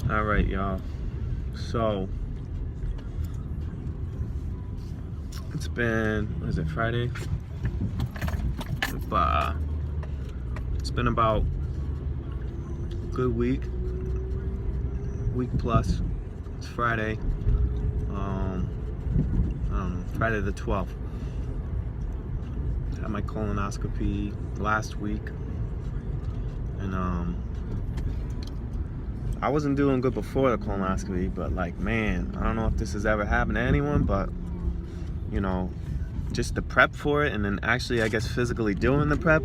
All right, y'all. So it's been, what is it, Friday? It's been about a good week plus. It's Friday. Friday the 12th. Had my colonoscopy last week, and I wasn't doing good before the colonoscopy, but like, man, I don't know if this has ever happened to anyone, but you know, just the prep for it, and then actually, I guess, physically doing the prep,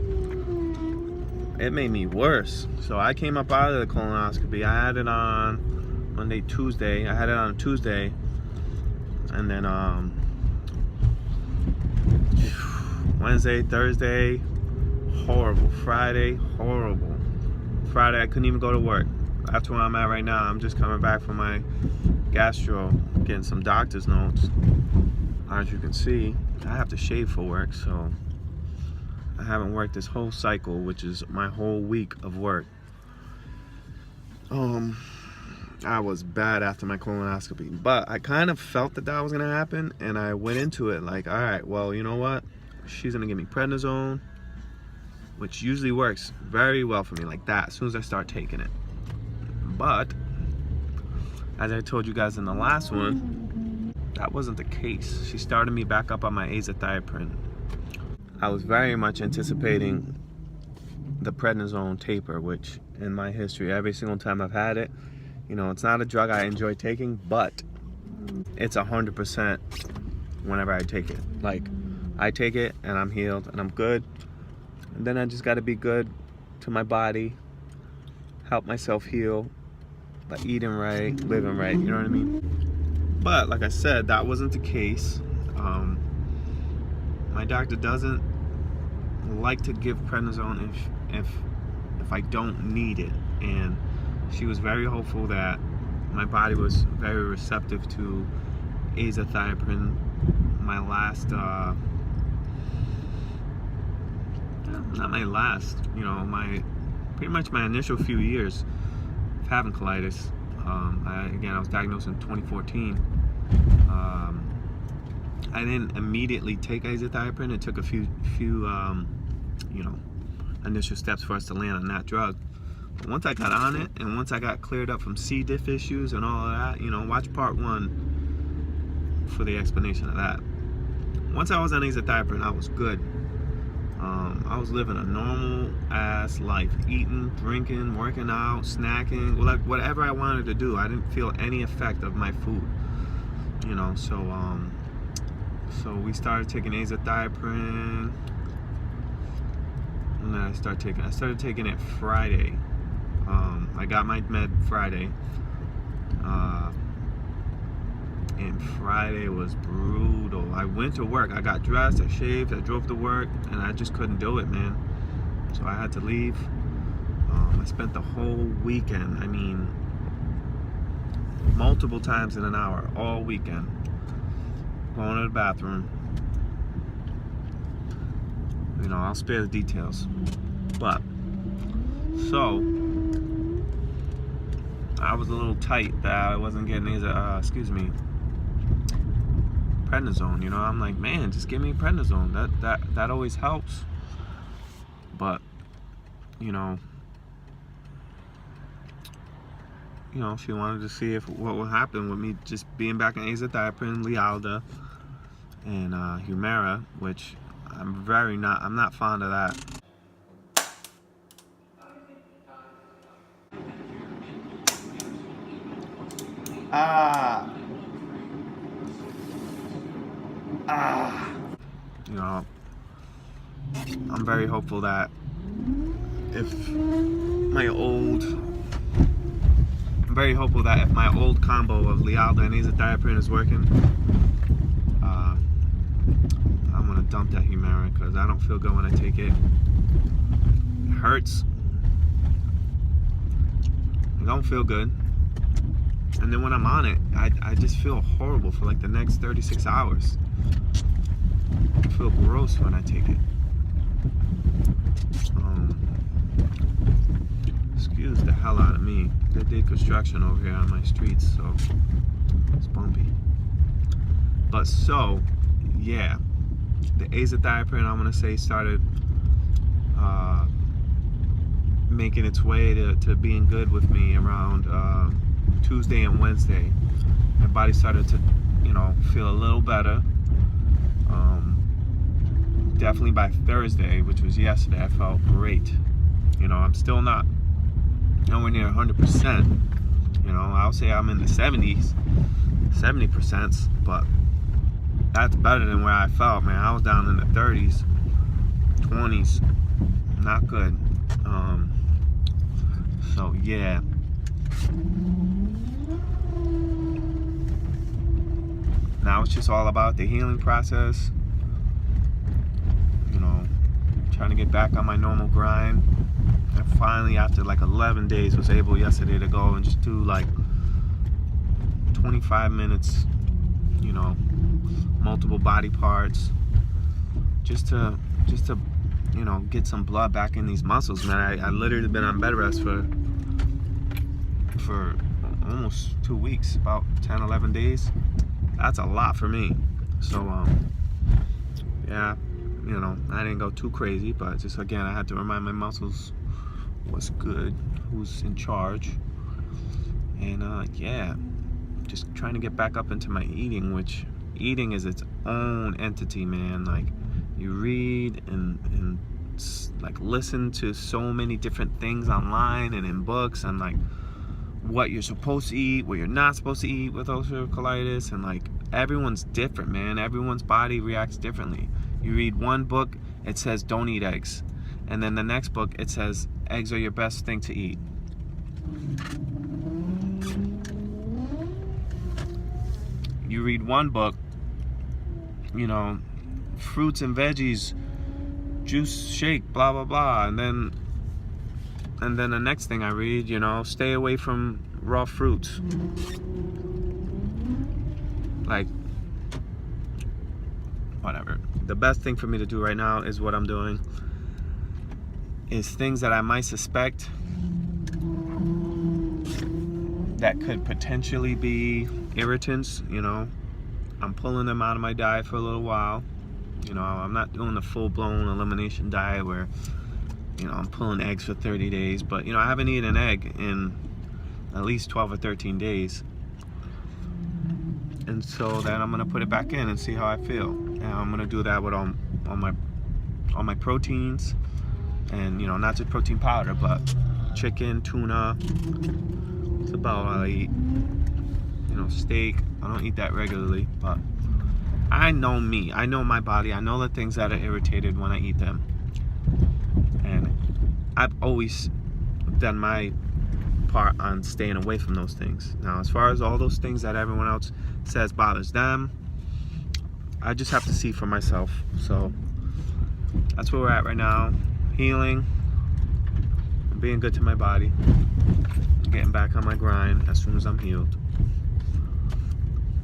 it made me worse. So I came up out of the colonoscopy. I had it on Monday, Tuesday. I had it on a Tuesday, and then Wednesday, Thursday, horrible. Friday, horrible. Friday, I couldn't even go to work. That's where I'm at right now. I'm just coming back from my gastro, getting some doctor's notes. As you can see, I have to shave for work, so I haven't worked this whole cycle, which is my whole week of work. I was bad after my colonoscopy, but I kind of felt that was gonna happen, and I went into it like, all right, well, you know what? She's gonna give me prednisone, which usually works very well for me, like that, as soon as I start taking it. But as I told you guys in the last one, that wasn't the case. She started me back up on my azathioprine. I was very much anticipating the prednisone taper, which in my history, every single time I've had it, you know, it's not a drug I enjoy taking, but it's 100% whenever I take it. Like, I take it and I'm healed and I'm good. And then I just gotta be good to my body, help myself heal by eating right, living right, you know what I mean? But like I said, that wasn't the case. My doctor doesn't like to give prednisone if I don't need it, and she was very hopeful that my body was very receptive to azathioprine. My last, not my last, you know, pretty much my initial few years of having colitis. I was diagnosed in 2014. I didn't immediately take azathioprine. It took a few you know, initial steps for us to land on that drug. But once I got on it, and once I got cleared up from C. diff issues and all of that, you know, watch part 1 for the explanation of that. Once I was on azathioprine, I was good. I was living a normal ass life, eating, drinking, working out, snacking, like whatever I wanted to do. I didn't feel any effect of my food, you know. So we started taking azathioprine, and then I started taking it Friday. I got my med Friday, and Friday was brutal. I went to work, I got dressed, I shaved, I drove to work, and I just couldn't do it, man. So I had to leave. I spent the whole weekend, I mean, multiple times in an hour, all weekend, going to the bathroom. You know, I'll spare the details. But, so, I was a little tight that I wasn't getting prednisone, you know. I'm like, man, just give me prednisone. That always helps. But, you know, she wanted to see what would happen with me just being back on azathioprine, Lialda, and Humira, which I'm not fond of that. You know, I'm very hopeful that if my old combo of Lialda and azathioprine is working, I'm gonna dump that Humira, because I don't feel good when I take it. It hurts. I don't feel good. And then when I'm on it, I just feel horrible for like the next 36 hours. I feel gross when I take it. excuse the hell out of me. They did construction over here on my streets, so it's bumpy. But so, yeah, the azathioprine, I want to say, started making its way to being good with me around Tuesday and Wednesday. My body started to, feel a little better. Definitely by Thursday, which was yesterday, I felt great. I'm still not nowhere near 100%. I'll say I'm in the 70%, but that's better than where I felt, man. I was down in the 30s, 20s, not good. So yeah. Now it's just all about the healing process. Trying to get back on my normal grind. And finally, after like 11 days, was able yesterday to go and just do like 25 minutes, multiple body parts, just to get some blood back in these muscles, man. I literally been on bed rest for almost 2 weeks, about 10, 11 days. That's a lot for me. So yeah, I didn't go too crazy, but just again, I had to remind my muscles what's good, who's in charge. And yeah, just trying to get back up into my eating, which eating is its own entity, man. Like, you read and like listen to so many different things online and in books, and like what you're supposed to eat, what you're not supposed to eat with ulcerative colitis, and like everyone's different, man. Everyone's body reacts differently. You read one book, it says don't eat eggs, and then the next book it says eggs are your best thing to eat. You read one book, fruits and veggies, juice shake, blah blah blah, and then the next thing I read, stay away from raw fruits. Like, whatever. The best thing for me to do right now is what I'm doing, is things that I might suspect that could potentially be irritants. I'm pulling them out of my diet for a little while. I'm not doing the full-blown elimination diet where I'm pulling eggs for 30 days, but I haven't eaten an egg in at least 12 or 13 days. And so then I'm gonna put it back in and see how I feel. And I'm gonna do that with all my proteins, and not just protein powder, but chicken, tuna. It's about all I eat. Steak. I don't eat that regularly, but I know me. I know my body. I know the things that are irritated when I eat them. And I've always done my part on staying away from those things. Now, as far as all those things that everyone else says bothers them, I just have to see for myself. So that's where we're at right now. Healing, being good to my body, getting back on my grind as soon as I'm healed.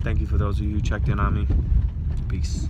Thank you for those of you who checked in on me. Peace.